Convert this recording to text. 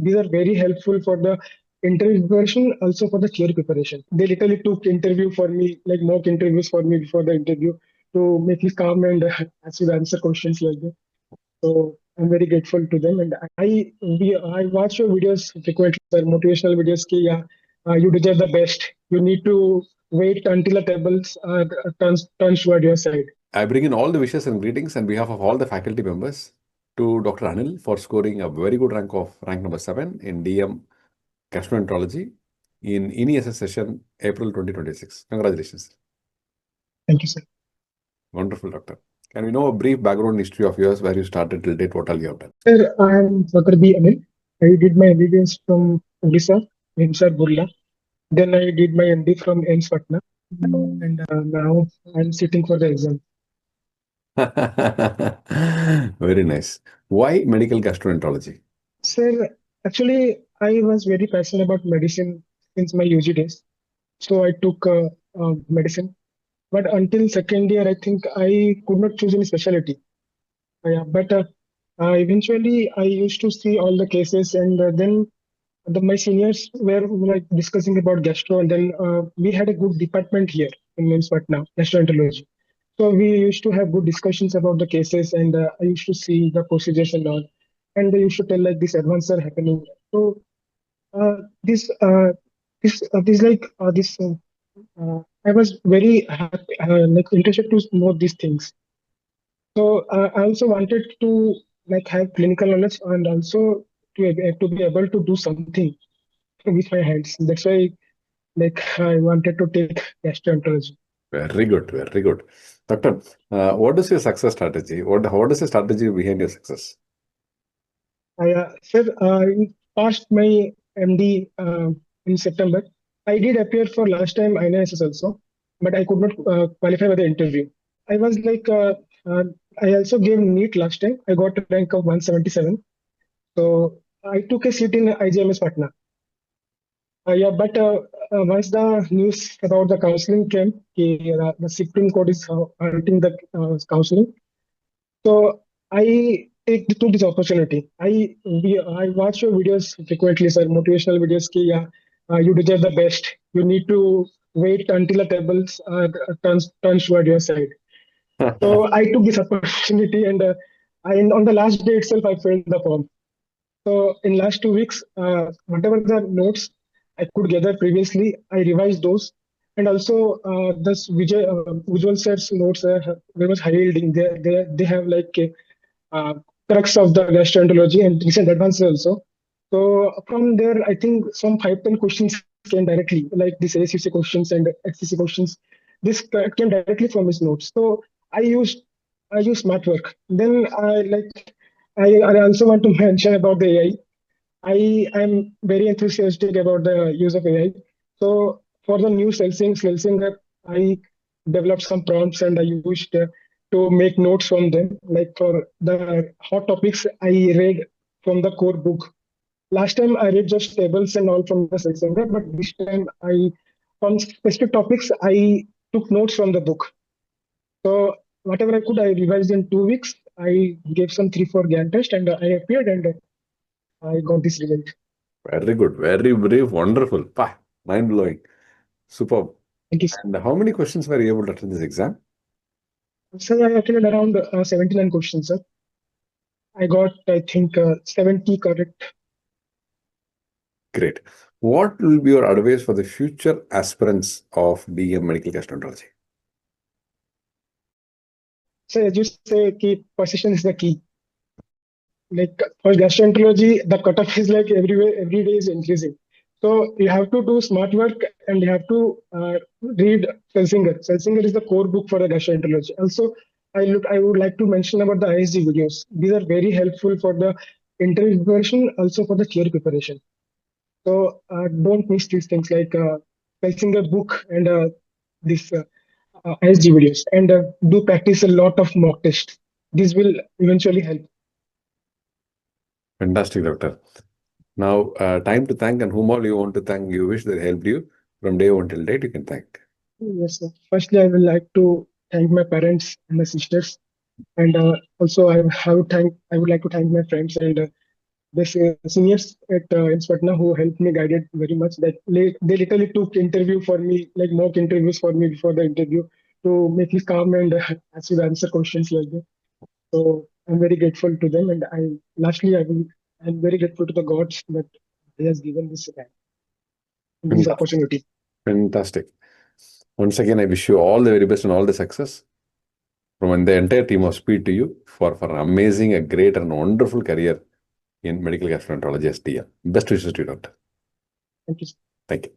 These are very helpful for the interview preparation, also for the theory preparation. They literally took interview for me, like mock interviews for me before the interview to make me calm and actually answer questions like that. So I'm very grateful to them. And I watch your videos frequently, sir, motivational videos. Ki, yeah, you deserve the best. You need to wait until the tables turns toward your side. I bring in all the wishes and greetings on behalf of all the faculty members to Dr. Anil for scoring a very good rank number 7 in DM Gastroenterology in NEET session April 2026. Congratulations. Thank you, sir. Wonderful, doctor. Can we know a brief background history of yours, where you started till date, what all you have done? Sir, I am Dr. B. Anil. I did my MBBS from Odisha, Vimsar, Burla. Then I did my MD from AIMS Patna. And now I'm sitting for the exam. Very nice. Why medical gastroenterology? Sir, actually, I was very passionate about medicine since my UG days. So I took medicine. But until second year, I think I could not choose any specialty. Yeah, but eventually I used to see all the cases, and then my seniors were like discussing about gastro, and then we had a good department here in MIMS Patna, gastroenterology. So we used to have good discussions about the cases, and I used to see the procedures and all, and they used to tell like this advances are happening. So uh, this this like this I was very happy, like interested to know these things. So I also wanted to like have clinical knowledge and also to be able to do something with my hands. That's why like I wanted to take gastroenterology. Very good, very good. Doctor, what is your success strategy? What is the strategy behind your success? Sir, I passed my MD in September. I did appear for last time INSS also, but I could not qualify for the interview. I was like, I also gave NEET last time. I got a rank of 177. So I took a seat in IGMS Patna. Yeah, but once the news about the counseling came, the Supreme Court is halting the counseling. So took this opportunity. I watch your videos frequently, sir, motivational videos. Ki, yeah, you deserve the best. You need to wait until the tables turns toward your side. So I took this opportunity, and on the last day itself, I filled the form. So in last 2 weeks, whatever the notes I could gather previously, I revised those. And also, this visual sets notes are very much high yielding. They have like a crux of the gastroenterology and recent advances also. So from there, I think some 5-10 questions came directly, like this ACC questions and XCC questions. This came directly from his notes. So I used I use smart work. Then I also want to mention about the AI. I am very enthusiastic about the use of AI. So for the new Celsinger, I developed some prompts and I used to make notes from them. Like for the hot topics, I read from the core book. Last time I read just tables and all from the Celsinger, but this time from specific topics, I took notes from the book. So whatever I could, I revised in 2 weeks. I gave some 3-4 GAN test and I appeared and I got this result. Very good, very brave, wonderful. Mind blowing. Superb. Thank you, sir. And how many questions were you able to attend this exam? So I attended around 79 questions, sir. I got, I think, 70 correct. Great. What will be your advice for the future aspirants of DM Medical Gastroenterology? So as you say, key persistence is the key. Like for gastroenterology, the cutoff is like every day is increasing. So you have to do smart work and you have to read Celsinger. Celsinger is the core book for the gastroenterology. Also, I would like to mention about the ISG videos. These are very helpful for the interview preparation, also for the theory preparation. So don't miss these things like Celsinger book and this ISG videos, and do practice a lot of mock tests. This will eventually help. Fantastic, doctor. Now, time to thank, and whom all you want to thank, you wish that helped you from day one till date, you can thank. Yes, sir. Firstly, I would like to thank my parents and my sisters, and also I would like to thank my friends and the seniors at in Patna who helped me, guided very much. That they literally took interview for me, like mock interviews for me before the interview, to make me calm and ask me to answer questions like that. So I'm very grateful to them, and I'm very grateful to the gods that He has given this Fantastic. opportunity. Fantastic. Once again, I wish you all the very best and all the success from the entire team of Speed to you for an amazing, a great and wonderful career in medical gastroenterology as DM. Best wishes to you, doctor. Thank you. Thank you.